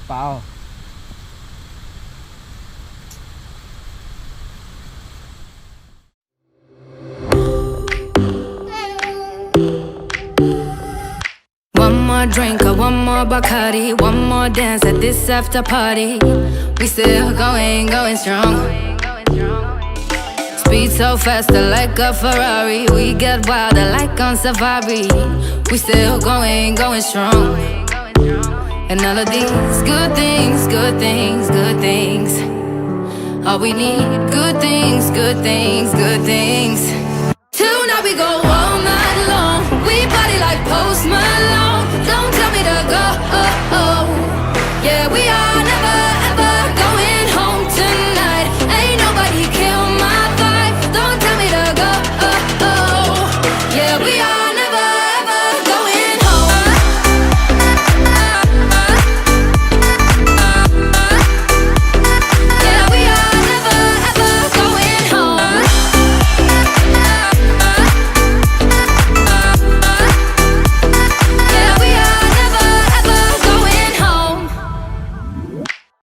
เปล่า One more drink or one more Bacardi, one more dance at this after party. We still going strong. Speed so faster like a Ferrari. We get wilder like on safari. We still going strong. And all of these good things, good things, good things. All we need, good things, good things, good things. Tonight we go all night.